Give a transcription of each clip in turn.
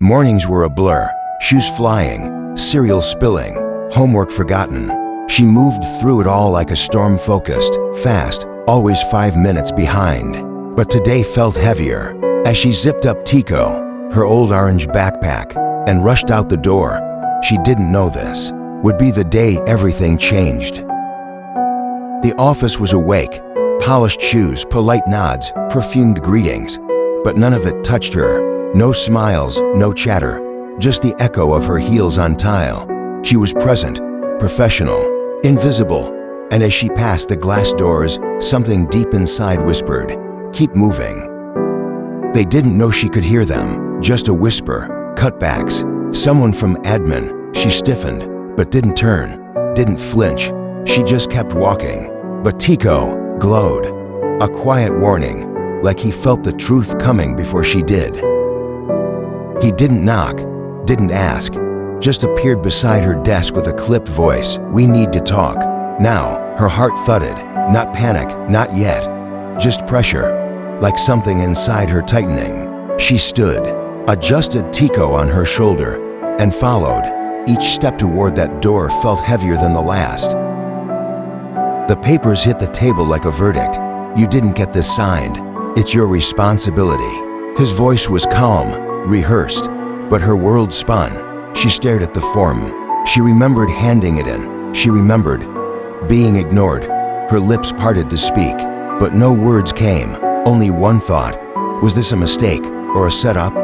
Mornings were a blur, shoes flying, cereal spilling, homework forgotten. She moved through it all like a storm-focused, fast, always 5 minutes behind. But today felt heavier. As she zipped up Tiko, her old orange backpack, and rushed out the door, she didn't know this would be the day everything changed. The office was awake, polished shoes, polite nods, perfumed greetings, but none of it touched her. No smiles, no chatter, just the echo of her heels on tile. She was present, professional, invisible, and as she passed the glass doors, something deep inside whispered, "Keep moving." They didn't know she could hear them, just a whisper, cutbacks, someone from admin. She stiffened, but didn't turn, didn't flinch. She just kept walking. But Tiko glowed, a quiet warning, like he felt the truth coming before she did. He didn't knock, didn't ask, just appeared beside her desk with a clipped voice. "We need to talk." Now, her heart thudded, not panic, not yet, just pressure, like something inside her tightening. She stood, adjusted Tiko on her shoulder, and followed. Each step toward that door felt heavier than the last. The papers hit the table like a verdict. "You didn't get this signed. It's your responsibility." His voice was calm, rehearsed, but her world spun. She stared at the form. She remembered handing it in. She remembered being ignored. Her lips parted to speak, but no words came, only one thought. Was this a mistake or a setup?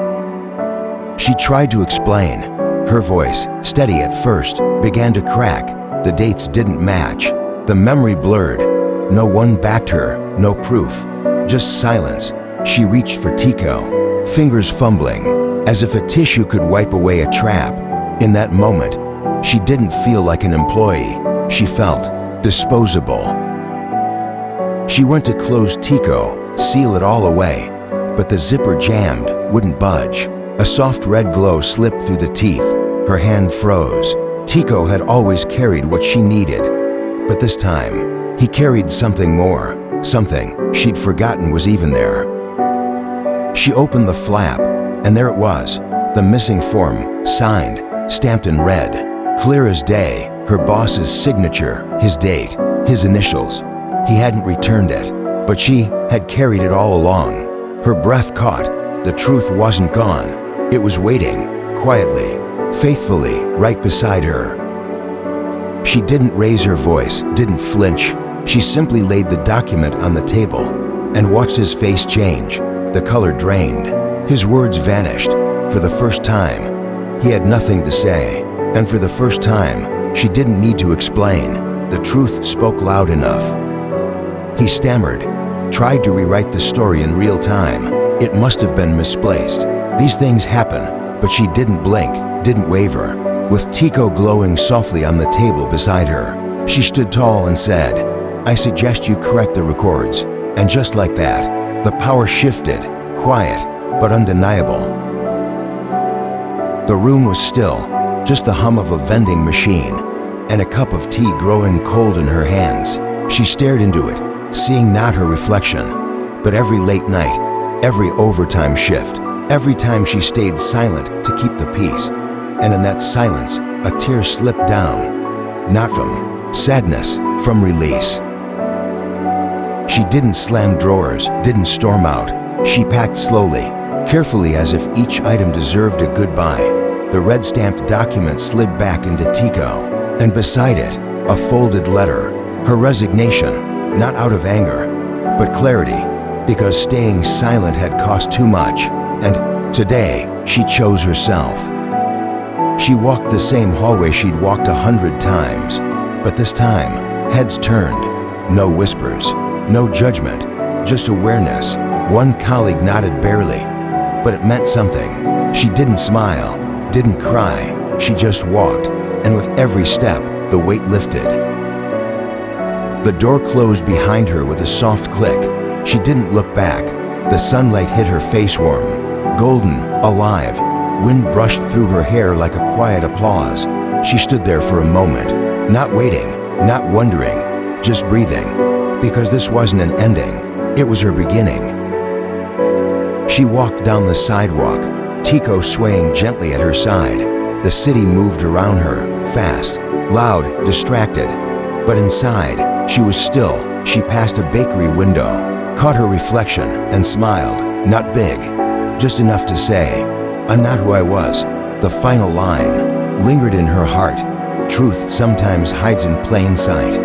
She tried to explain. Her voice, steady at first, began to crack. The dates didn't match. The memory blurred. No one backed her, no proof, just silence. She reached for Tiko, fingers fumbling, as if a tissue could wipe away a trap. In that moment, she didn't feel like an employee. She felt disposable. She went to close Tiko, seal it all away, but the zipper jammed, wouldn't budge. A soft red glow slipped through the teeth. Her hand froze. Tiko had always carried what she needed, but this time, he carried something more, something she'd forgotten was even there. She opened the flap, and there it was, the missing form, signed, stamped in red, clear as day, her boss's signature, his date, his initials. He hadn't returned it, but she had carried it all along. Her breath caught. The truth wasn't gone. It was waiting, quietly, faithfully, right beside her. She didn't raise her voice, didn't flinch. She simply laid the document on the table and watched his face change. The color drained. His words vanished. For the first time, he had nothing to say. And for the first time, she didn't need to explain. The truth spoke loud enough. He stammered, tried to rewrite the story in real time. It must have been misplaced. These things happen, but she didn't blink, didn't waver. With Tiko glowing softly on the table beside her, she stood tall and said, "I suggest you correct the records." And just like that, the power shifted, quiet, but undeniable. The room was still, just the hum of a vending machine, and a cup of tea growing cold in her hands. She stared into it, seeing not her reflection, but every late night, every overtime shift, every time she stayed silent to keep the peace. And in that silence, a tear slipped down, not from sadness, from release. She didn't slam drawers, didn't storm out. She packed slowly, carefully, as if each item deserved a goodbye. The red stamped document slid back into Tiko, and beside it, a folded letter. Her resignation, not out of anger, but clarity, because staying silent had cost too much. And today, she chose herself. She walked the same hallway she'd walked 100 times, but this time, heads turned. No whispers, no judgment, just awareness. One colleague nodded barely, but it meant something. She didn't smile, didn't cry, she just walked, and with every step, the weight lifted. The door closed behind her with a soft click. She didn't look back. The sunlight hit her face warm, golden, alive. Wind brushed through her hair like a quiet applause. She stood there for a moment, not waiting, not wondering, just breathing, because this wasn't an ending, it was her beginning. She walked down the sidewalk, Tiko swaying gently at her side. The city moved around her, fast, loud, distracted. But inside, she was still. She passed a bakery window, caught her reflection, and smiled. Not big, just enough to say, "I'm not who I was." The final line lingered in her heart. Truth sometimes hides in plain sight.